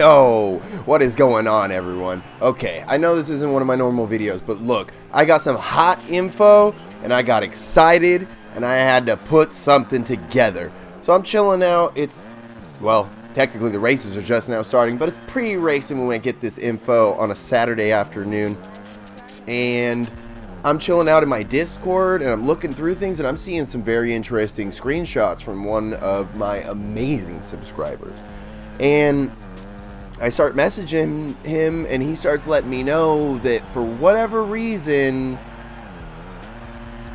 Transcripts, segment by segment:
Yo, what is going on, everyone? Okay, I know this isn't one of my normal videos, but look, I got some hot info, and I got excited, and I had to put something together. So I'm chilling out. Well, technically the races are just now starting, but it's pre-racing when I get this info on a Saturday afternoon. And I'm chilling out in my Discord, and I'm looking through things, and I'm seeing some very interesting screenshots from one of my amazing subscribers. And I start messaging him, and he starts letting me know that for whatever reason,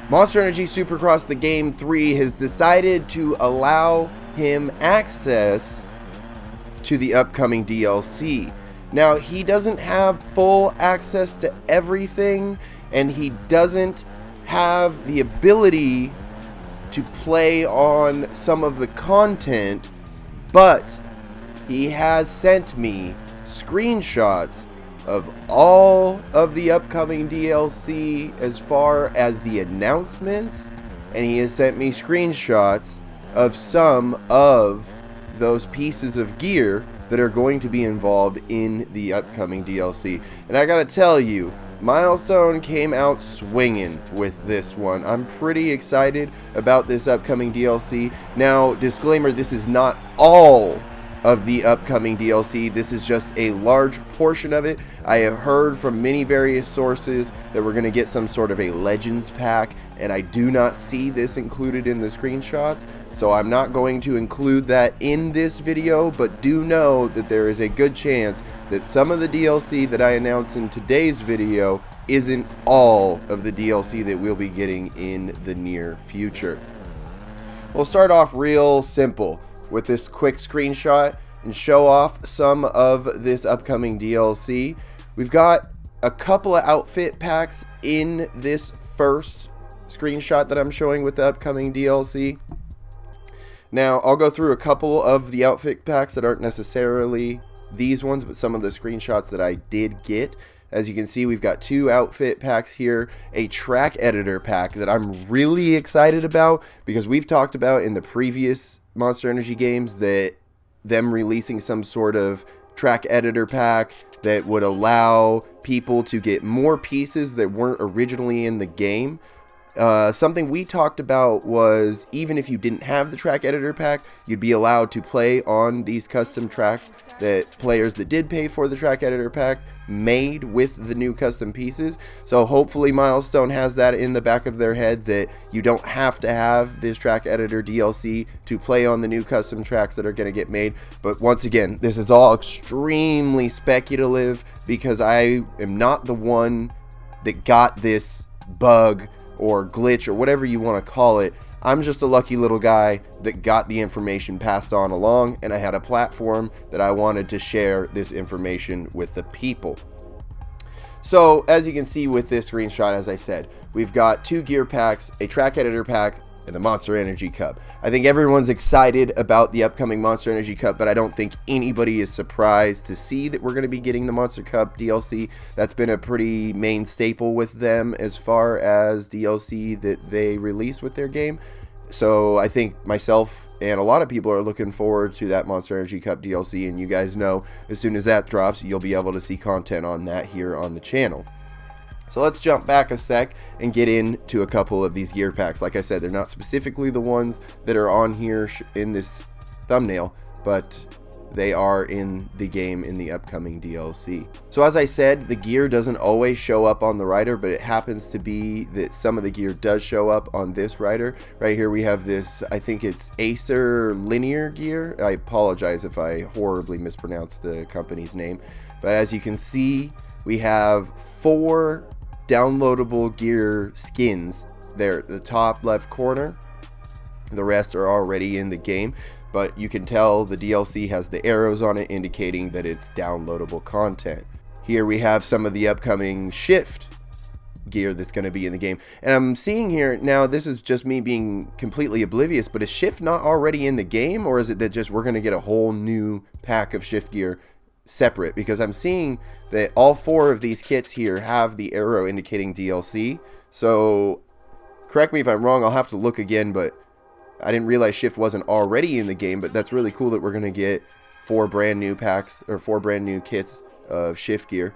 Monster Energy Supercross the Game 3 has decided to allow him access to the upcoming DLC. Now, he doesn't have full access to everything, and he doesn't have the ability to play on some of the content, but he has sent me screenshots of all of the upcoming DLC as far as the announcements, and he has sent me screenshots of some of those pieces of gear that are going to be involved in the upcoming DLC. And I gotta tell you, Milestone came out swinging with this one. I'm pretty excited about this upcoming DLC. Now, disclaimer, this is not all of the upcoming DLC. This is just a large portion of it. I have heard from many various sources that we're going to get some sort of a Legends pack, and I do not see this included in the screenshots, so I'm not going to include that in this video, but do know that there is a good chance that some of the DLC that I announce in today's video isn't all of the DLC that we'll be getting in the near future. We'll start off real simple with this quick screenshot and show off some of this upcoming DLC. We've got a couple of outfit packs in this first screenshot that I'm showing with the upcoming DLC. Now, I'll go through a couple of the outfit packs that aren't necessarily these ones, but some of the screenshots that I did get. As you can see, we've got two outfit packs here, a track editor pack that I'm really excited about because we've talked about in the previous Monster Energy games that them releasing some sort of track editor pack that would allow people to get more pieces that weren't originally in the game. Something we talked about was even if you didn't have the track editor pack, you'd be allowed to play on these custom tracks that players that did pay for the track editor pack made with the new custom pieces. So hopefully Milestone has that in the back of their head, that you don't have to have this track editor DLC to play on the new custom tracks that are going to get made. But once again, this is all extremely speculative because I am not the one that got this bug or glitch or whatever you want to call it. I'm just a lucky little guy that got the information passed on along, and I had a platform that I wanted to share this information with the people. So as you can see with this screenshot, as I said, we've got two gear packs, a track editor pack, and the Monster Energy Cup. I think everyone's excited about the upcoming Monster Energy Cup, but I don't think anybody is surprised to see that we're going to be getting the Monster Cup DLC. That's been a pretty main staple with them as far as DLC that they release with their game. So I think myself and a lot of people are looking forward to that Monster Energy Cup DLC, and you guys know as soon as that drops, you'll be able to see content on that here on the channel. So let's jump back a sec and get into a couple of these gear packs. Like I said, they're not specifically the ones that are on here in this thumbnail, but they are in the game in the upcoming DLC. So as I said, the gear doesn't always show up on the rider, but it happens to be that some of the gear does show up on this rider. Right here we have this, I think it's Acer linear gear. I apologize if I horribly mispronounced the company's name. But as you can see, we have 4 downloadable gear skins there at the top left corner. The rest are already in the game, but you can tell the DLC has the arrows on it indicating that it's downloadable content. Here we have some of the upcoming shift gear that's going to be in the game, and I'm seeing here now, this is just me being completely oblivious, but is shift not already in the game, or is it that just we're going to get a whole new pack of shift gear separate? Because I'm seeing that all 4 of these kits here have the arrow indicating DLC. So correct me if I'm wrong, I'll have to look again, but I didn't realize shift wasn't already in the game. But that's really cool that we're going to get 4 brand new packs, or 4 brand new kits of shift gear.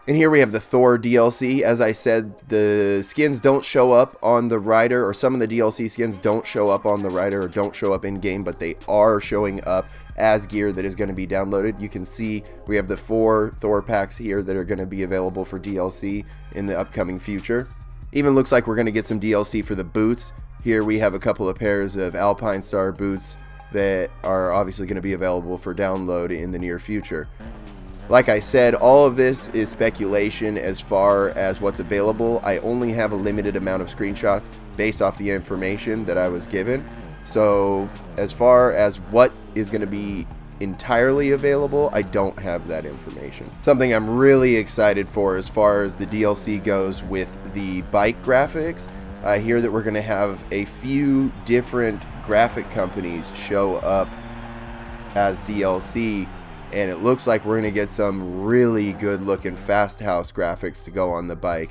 And here we have the Thor DLC. As I said, the skins don't show up on the rider, or some of the DLC skins don't show up on the rider or don't show up in game, but they are showing up as gear that is going to be downloaded. You can see we have the 4 Thor packs here that are going to be available for DLC in the upcoming future. Even looks like we're going to get some DLC for the boots. Here we have a couple of pairs of Alpine Star boots that are obviously going to be available for download in the near future. Like I said, all of this is speculation as far as what's available. I only have a limited amount of screenshots based off the information that I was given. So as far as what is going to be entirely available, I don't have that information. Something I'm really excited for as far as the DLC goes with the bike graphics. I hear that we're going to have a few different graphic companies show up as DLC, and it looks like we're going to get some really good looking Fast House graphics to go on the bike.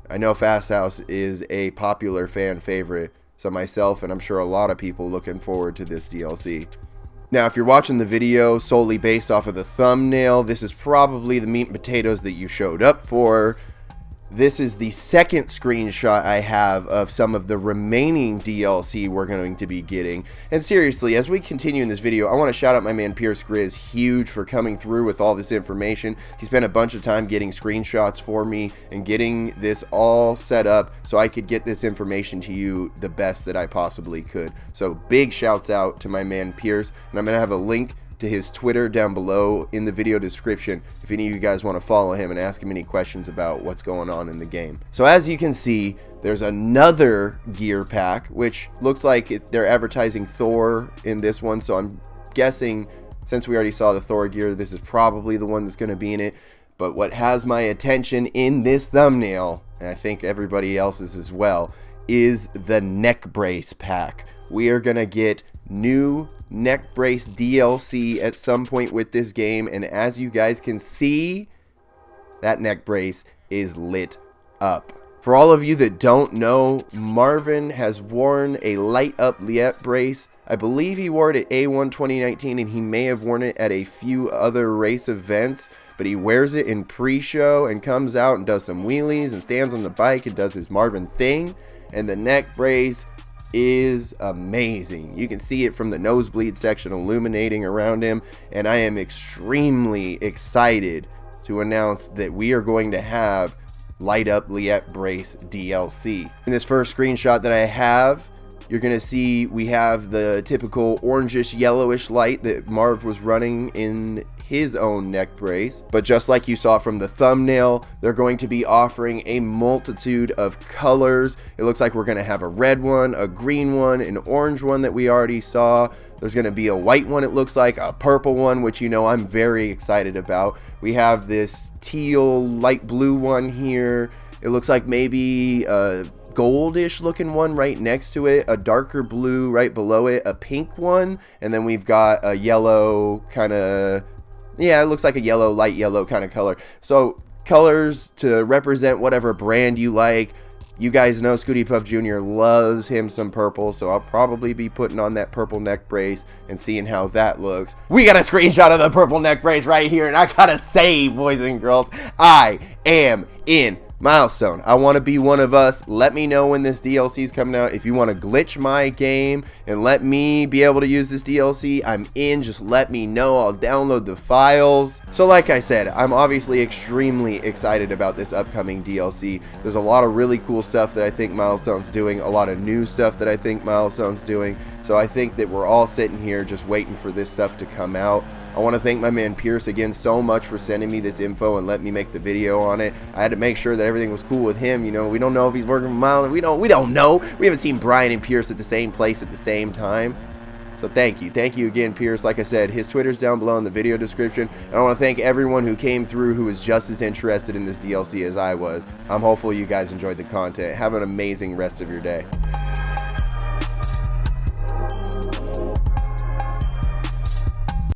I know Fast House is a popular fan favorite, so myself and I'm sure a lot of people looking forward to this DLC. Now, if you're watching the video solely based off of the thumbnail, this is probably the meat and potatoes that you showed up for. This is the second screenshot I have of some of the remaining DLC we're going to be getting. And seriously, as we continue in this video, I want to shout out my man Pierce Grizz, huge, for coming through with all this information. He spent a bunch of time getting screenshots for me and getting this all set up so I could get this information to you the best that I possibly could. So big shouts out to my man Pierce, and I'm going to have a link to his Twitter down below in the video description if any of you guys want to follow him and ask him any questions about what's going on in the game. So as you can see, there's another gear pack, which looks like they're advertising Thor in this one, so I'm guessing since we already saw the Thor gear, this is probably the one that's going to be in it. But what has my attention in this thumbnail, and I think everybody else's as well, is the neck brace pack. We are going to get new neck brace DLC at some point with this game, and as you guys can see, that neck brace is lit up. For all of you that don't know, Marvin has worn a light up Liette brace. I believe he wore it at A1 2019, and he may have worn it at a few other race events, but he wears it in pre-show and comes out and does some wheelies and stands on the bike and does his Marvin thing. And the neck brace is amazing. You can see it from the nosebleed section illuminating around him, and I am extremely excited to announce that we are going to have light up Liette brace DLC. In this first screenshot that I have, you're gonna see we have the typical orangish yellowish light that Marv was running in his own neck brace, but just like you saw from the thumbnail, they're going to be offering a multitude of colors. It looks like we're going to have a red one, a green one, an orange one that we already saw. There's going to be a white one, it looks like, a purple one, which you know I'm very excited about. We have this teal light blue one here. It looks like maybe a goldish looking one right next to it, a darker blue right below it, a pink one, and then we've got a yellow kind of, yeah, it looks like a yellow, light yellow kind of color. So colors to represent whatever brand you like. You guys know Scooty Puff Jr. loves him some purple, so I'll probably be putting on that purple neck brace and seeing how that looks. We got a screenshot of the purple neck brace right here, and I gotta say, boys and girls, I am in Milestone. I want to be one of us. Let me know when this DLC is coming out. If you want to glitch my game and let me be able to use this DLC, I'm in. Just let me know. I'll download the files. So like I said, I'm obviously extremely excited about this upcoming DLC. There's a lot of really cool stuff that I think Milestone's doing, a lot of new stuff that I think Milestone's doing. So I think that we're all sitting here just waiting for this stuff to come out. I want to thank my man Pierce again so much for sending me this info and letting me make the video on it. I had to make sure that everything was cool with him. You know, we don't know if he's working from Miles. We don't know. We haven't seen Brian and Pierce at the same place at the same time. So thank you. Thank you again, Pierce. Like I said, his Twitter's down below in the video description. And I want to thank everyone who came through who was just as interested in this DLC as I was. I'm hopeful you guys enjoyed the content. Have an amazing rest of your day.